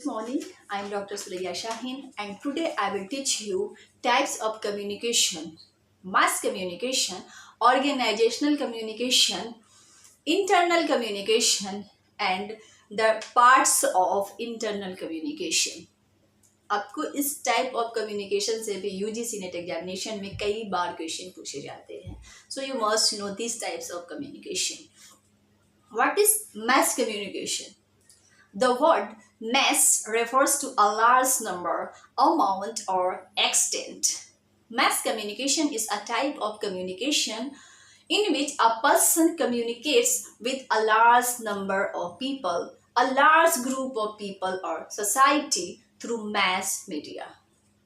morning. I am Dr. Surya Shahin and today I will teach you types of communication. Mass communication, organizational communication, internal communication and the parts of internal communication. आपको इस type of communication से भी UGC net examination में कई बार question पूछे जाते हैं. So you must know this types of communication. What is mass communication? The word mass refers to a large number, amount, or extent. Mass communication is a type of communication in which a person communicates with a large number of people, a large group of people, or society through mass media.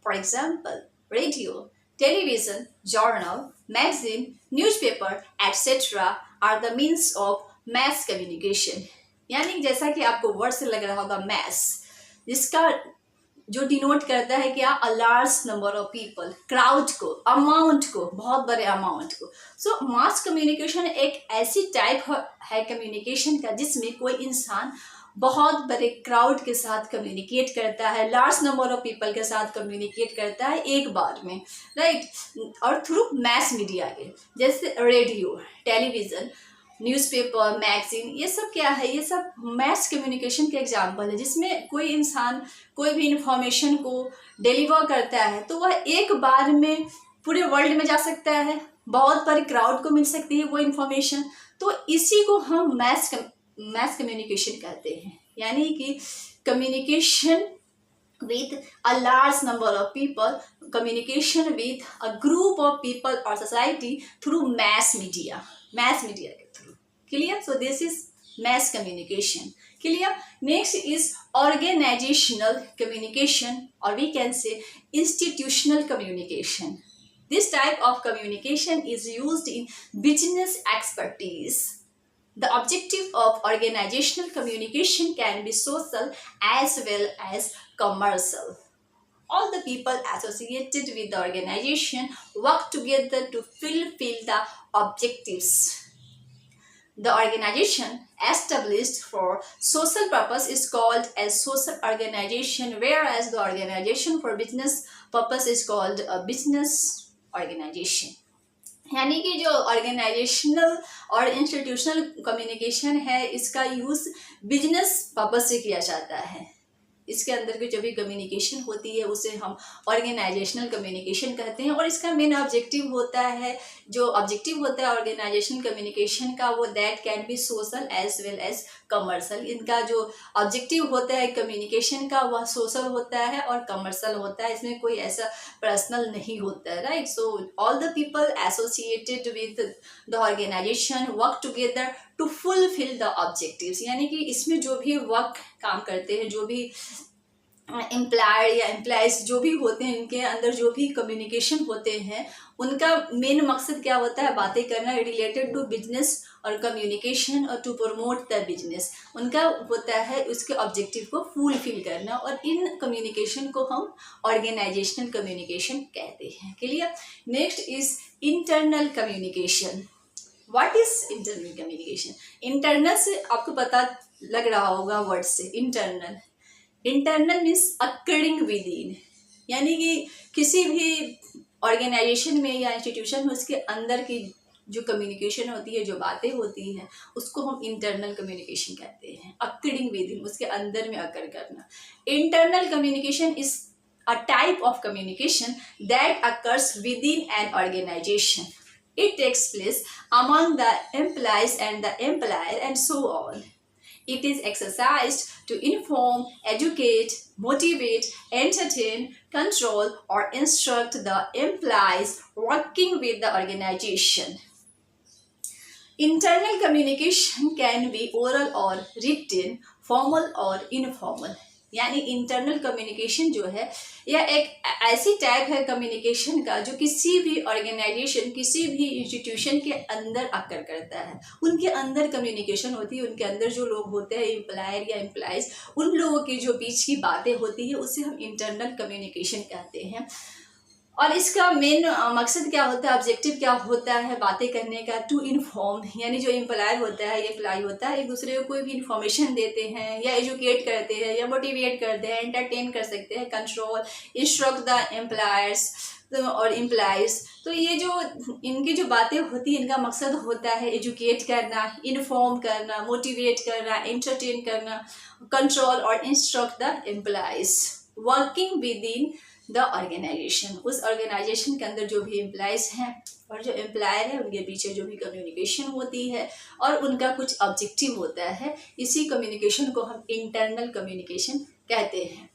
For example, radio, television, journal, magazine, newspaper, etc. are the means of mass communication. यानी जैसा कि आपको word से लग रहा होगा mess, जिसका जो डिनोट करता है क्या, a large number of people, crowd को, अमाउंट को, बहुत बड़े अमाउंट को. सो मास कम्युनिकेशन एक ऐसी टाइप है कम्युनिकेशन का जिसमें कोई इंसान बहुत बड़े क्राउड के साथ कम्युनिकेट करता है, लार्ज नंबर ऑफ पीपल के साथ कम्युनिकेट करता है एक बार में, राइट. और थ्रू मैस मीडिया के, जैसे रेडियो, टेलीविज़न, न्यूज़पेपर, मैगजीन, ये सब क्या है, ये सब मैस कम्युनिकेशन के एग्जाम्पल है जिसमें कोई इंसान कोई भी इंफॉर्मेशन को डिलीवर करता है तो वह एक बार में पूरे वर्ल्ड में जा सकता है, बहुत बड़े क्राउड को मिल सकती है वो इंफॉर्मेशन. तो इसी को हम मैस कम्युनिकेशन कहते हैं. यानी कि communication with a large number of people, communication with a group of people or society through mass media के through. Clear? So this is mass communication. Clear? Next is organizational communication, or we can say institutional communication. This type of communication is used in business expertise. The objective of organizational communication can be social as well as commercial. All the people associated with the organization work together to fulfill the objectives. The organization established for social purpose is called as social organization, whereas the organization for business purpose is called a business organization. यानी कि जो organisational और institutional communication है इसका use business purpose से किया जाता है. इसके अंदर की जो भी कम्युनिकेशन होती है उसे हम ऑर्गेनाइजेशनल कम्युनिकेशन कहते हैं. और इसका मेन ऑब्जेक्टिव होता है, जो ऑब्जेक्टिव होता है ऑर्गेनाइजेशनल कम्युनिकेशन का, वो that can be social as well as commercial. इनका जो ऑब्जेक्टिव होता है कम्युनिकेशन का वह सोशल होता है और कमर्शियल होता है. इसमें कोई ऐसा पर्सनल नहीं होता है, right. So all the people associated with the organisation work together to fulfil the objectives. यानी कि इसमें जो भी वर्क काम करते हैं, जो भी एम्प्लॉयड या एम्प्लॉयज जो भी होते हैं, इनके अंदर जो भी कम्युनिकेशन होते हैं उनका मेन मकसद क्या होता है, बातें करना रिलेटेड टू बिजनेस और कम्युनिकेशन और टू प्रमोट द बिजनेस. उनका होता है उसके ऑब्जेक्टिव को फुलफिल करना, और इन कम्युनिकेशन को हम ऑर्गेनाइजेशनल कम्युनिकेशन कहते हैं. Clear? Next is internal communication. What is internal communication? Internal से आपको पता लग रहा होगा वर्ड से, internal means occurring with in. यानी कि किसी भी ऑर्गेनाइजेशन में या इंस्टीट्यूशन में उसके अंदर की जो कम्युनिकेशन होती है, जो बातें होती हैं, उसको हम इंटरनल कम्युनिकेशन कहते हैं. अकरिंग विद इन, उसके अंदर में अकर करना. Internal communication is a type of communication that occurs within an organisation. It takes place among the employees and the employer and so on. It is exercised to inform, educate, motivate, entertain, control, or instruct the employees working with the organization. Internal communication can be oral or written, formal or informal. यानी internal communication जो है यह एक ऐसी type है communication का जो किसी भी ऑर्गेनाइजेशन, किसी भी इंस्टीट्यूशन के अंदर आकर करता है. उनके अंदर कम्युनिकेशन होती है, उनके अंदर जो लोग होते हैं एम्प्लॉयर या एम्प्लॉइज, उन लोगों के जो बीच की बातें होती है उसे हम इंटरनल कम्युनिकेशन कहते हैं. और इसका मेन मकसद क्या होता है, ऑब्जेक्टिव क्या होता है बातें करने का, टू इन्फॉर्म, यानी जो एम्प्लॉयर होता है, एम्प्लॉय होता है, एक दूसरे को कोई भी इन्फॉर्मेशन देते हैं या एजुकेट करते हैं या मोटिवेट करते हैं, एंटरटेन कर सकते हैं, कंट्रोल, इंस्ट्रक्ट द एम्प्लॉयर्स और एम्प्लॉयज। तो ये जो इनकी जो बातें होती हैं, इनका मकसद होता है एजुकेट करना, इन्फॉर्म करना, मोटिवेट करना, एंटरटेन करना, कंट्रोल और instruct the employees working within the organisation. उस ऑर्गेनाइजेशन के अंदर जो भी एम्प्लॉयज हैं और जो एम्प्लॉयर है उनके बीच जो भी कम्युनिकेशन होती है और उनका कुछ ऑब्जेक्टिव होता है, इसी कम्युनिकेशन को हम इंटरनल कम्युनिकेशन कहते हैं।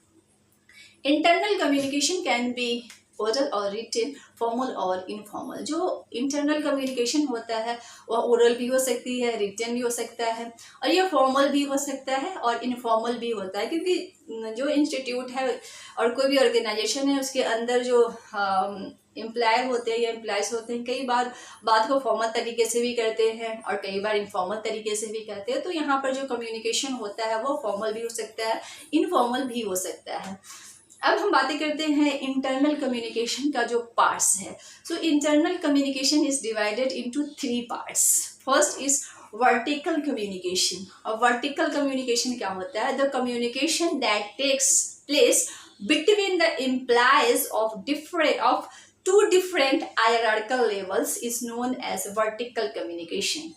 Internal communication can be oral और रिटन, फॉर्मल और इनफॉर्मल। जो इंटरनल कम्युनिकेशन होता है वह ओरल भी हो सकती है, रिटन भी हो सकता है और ये फॉर्मल भी हो सकता है और इनफॉर्मल भी होता है, क्योंकि जो इंस्टीट्यूट है और कोई भी ऑर्गेनाइजेशन है उसके अंदर जो एम्प्लॉयर होते हैं या एम्प्लॉयज होते हैं, कई बार बात को फॉर्मल तरीके से भी करते हैं और कई बार इनफॉर्मल तरीके से भी करते हैं। तो यहाँ पर जो कम्युनिकेशन होता है वो फॉर्मल भी हो सकता है, इनफॉर्मल भी हो सकता है। अब हम बातें करते हैं इंटरनल कम्युनिकेशन का जो पार्ट्स है। So internal communication is divided into 3 parts. First is vertical communication. और वर्टिकल कम्युनिकेशन क्या होता है? The communication that takes place between the employees of two different hierarchical levels is known as vertical communication.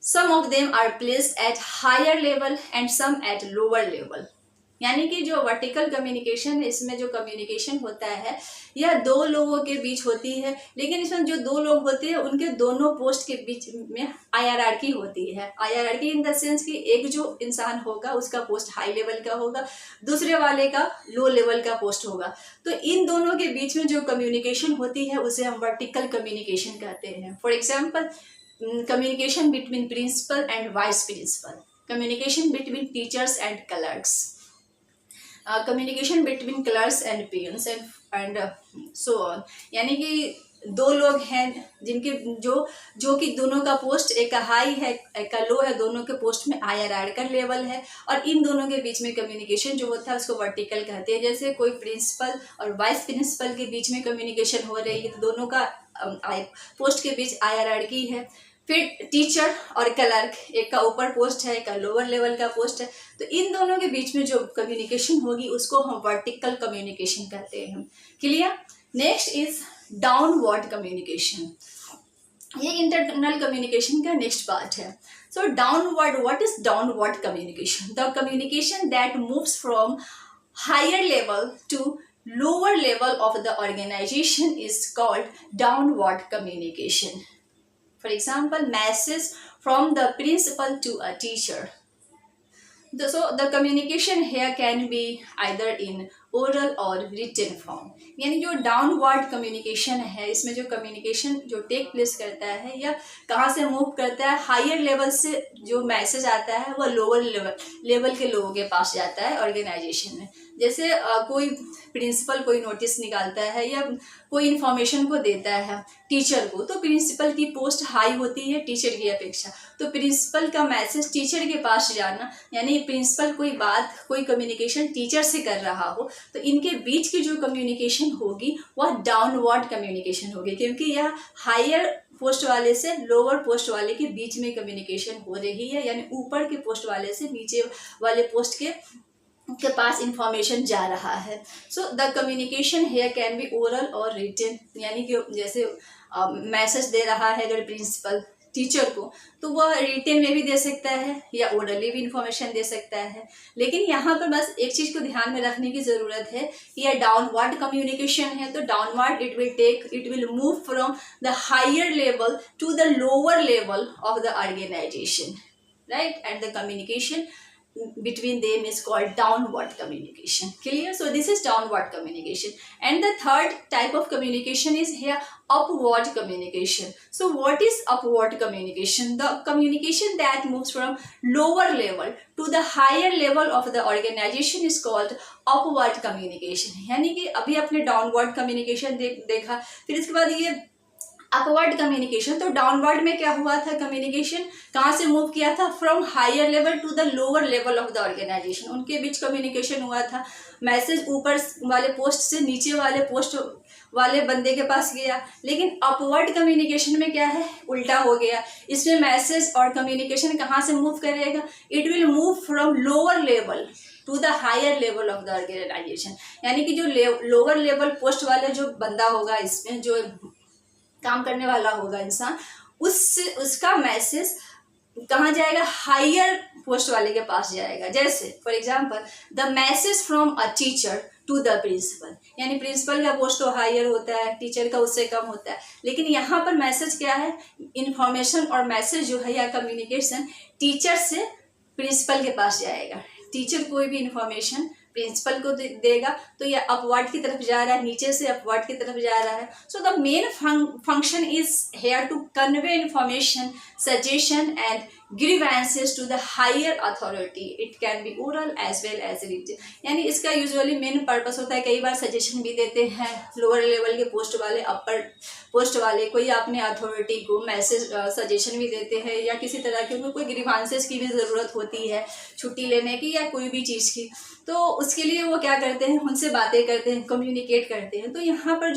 Some of them are placed at higher level and some at lower level. यानी कि जो vertical communication है, इसमें जो communication होता है यह दो लोगों के बीच होती है, लेकिन इसमें जो दो लोग होते हैं उनके दोनों पोस्ट के बीच में हायरार्की होती है। हायरार्की इन द सेंस कि एक जो इंसान होगा उसका पोस्ट हाई लेवल का होगा, दूसरे वाले का लो लेवल का पोस्ट होगा। तो इन दोनों के बीच में जो कम्युनिकेशन होती है उसे हम वर्टिकल कम्युनिकेशन कहते हैं। For example, communication between principal and vice principal, communication between teachers and clerks, communication between clerks and parents and so on. यानी कि दो लोग हैं जिनके जो कि दोनों का पोस्ट एक का हाई है एक का लो है, दोनों के पोस्ट में हायरार्किकल लेवल है और इन दोनों के बीच में कम्युनिकेशन जो होता है उसको वर्टिकल कहते हैं। जैसे कोई प्रिंसिपल और वाइस प्रिंसिपल के बीच में कम्युनिकेशन हो रही है तो दोनों का पोस्ट के बीच हायरार्की है। फिर टीचर और क्लर्क, एक का ऊपर पोस्ट है एक का लोअर लेवल का पोस्ट है, तो इन दोनों के बीच में जो कम्युनिकेशन होगी उसको हम वर्टिकल कम्युनिकेशन कहते हैं। Clear? Next is downward communication. ये इंटरनल कम्युनिकेशन का नेक्स्ट पार्ट है। So downward, what is downward communication? The communication that moves from higher level to lower level of the organization is called downward communication. For example, message from the principal to a teacher. So the communication here can be either in oral or written form. यानी जो downward communication है इसमें जो communication जो take place करता है या कहाँ से मूव करता है, हायर लेवल से जो मैसेज आता है वह लोअर लेवल के लोगों के पास जाता है ऑर्गेनाइजेशन में। जैसे कोई प्रिंसिपल कोई नोटिस निकालता है या कोई इन्फॉर्मेशन को देता है टीचर को, तो प्रिंसिपल की पोस्ट हाई होती है टीचर की अपेक्षा, तो प्रिंसिपल का मैसेज टीचर के पास जाना, यानी प्रिंसिपल कोई बात कोई कम्युनिकेशन टीचर से कर रहा हो तो इनके बीच की जो कम्युनिकेशन होगी वह डाउनवर्ड कम्युनिकेशन होगी, क्योंकि यह हायर पोस्ट वाले से लोअर पोस्ट वाले के बीच में कम्युनिकेशन हो रही है, यानी ऊपर के पोस्ट वाले से नीचे वाले पोस्ट के पास इंफॉर्मेशन जा रहा है। So the communication here can be oral और रिटन, यानी कि जैसे मैसेज दे रहा है अगर प्रिंसिपल टीचर को तो वह रिटन में भी दे सकता है या ओरली भी इंफॉर्मेशन दे सकता है। लेकिन यहाँ पर बस एक चीज़ को ध्यान में रखने की ज़रूरत है कि यह डाउनवर्ड कम्युनिकेशन है, तो downward it will move from the higher level to the lower level of the organisation, right? And the communication between them is called downward communication. Clear? So this is downward communication. And the third type of communication is here upward communication. So what is upward communication? The communication that moves from lower level to the higher level of the organization is called upward communication. यानी कि अभी आपने downward communication देखा, फिर इसके बाद ये upward communication, तो डाउनवर्ड में क्या हुआ था कम्युनिकेशन, कहाँ से मूव किया था, from higher level to the lower level of the organisation, उनके बीच कम्युनिकेशन हुआ था। मैसेज ऊपर वाले पोस्ट से नीचे वाले पोस्ट वाले बंदे के पास गया। लेकिन अपवर्ड कम्युनिकेशन में क्या है, उल्टा हो गया। इसमें मैसेज और कम्युनिकेशन कहाँ से मूव करेगा, it will move from lower level to the higher level of the organisation, यानी कि जो लोअर लेवल पोस्ट वाले जो बंदा होगा, इसमें जो काम करने वाला होगा इंसान, उसका मैसेज कहाँ जाएगा, हायर पोस्ट वाले के पास जाएगा। जैसे for example the message from a teacher to the principal, यानी प्रिंसिपल का पोस्ट तो हायर होता है, टीचर का उससे कम होता है। लेकिन यहाँ पर मैसेज क्या है, इंफॉर्मेशन और मैसेज जो है या कम्युनिकेशन टीचर से प्रिंसिपल के पास जाएगा। टीचर कोई भी इंफॉर्मेशन प्रिंसिपल को देगा तो यह अपवर्ड की तरफ जा रहा है, नीचे से अपवर्ड की तरफ जा रहा है। So the main function is here to convey information, suggestion and grievances to the higher authority. It can be oral as well as written. यानी इसका यूजुअली मेन पर्पस होता है, कई बार सजेशन भी देते हैं लोअर लेवल के पोस्ट वाले, अपर पोस्ट वाले कोई अपने अथॉरिटी को मैसेज सजेशन भी देते हैं, या किसी तरह की उनको कोई ग्रीवांसेस की भी ज़रूरत होती है, छुट्टी लेने की या कोई भी चीज़ की, तो उसके लिए वो क्या करते हैं, उनसे बातें करते हैं, कम्युनिकेट करते हैं। तो यहाँ पर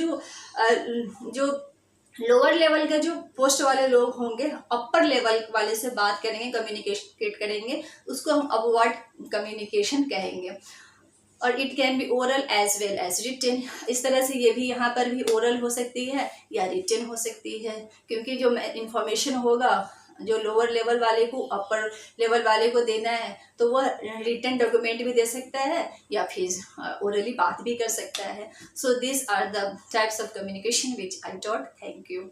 जो लोअर लेवल का जो पोस्ट वाले लोग होंगे अपर लेवल वाले से बात करेंगे, कम्युनिकेट करेंगे, उसको हम अपवर्ड कम्युनिकेशन कहेंगे। और it can be oral as well as written, इस तरह से ये भी यहाँ पर भी ओरल हो सकती है या रिटन हो सकती है, क्योंकि जो इंफॉर्मेशन होगा जो लोअर लेवल वाले को अपर लेवल वाले को देना है तो वह रिटन डॉक्यूमेंट भी दे सकता है या फिर ओरली बात भी कर सकता है। So this are the types of communication which I taught. Thank you.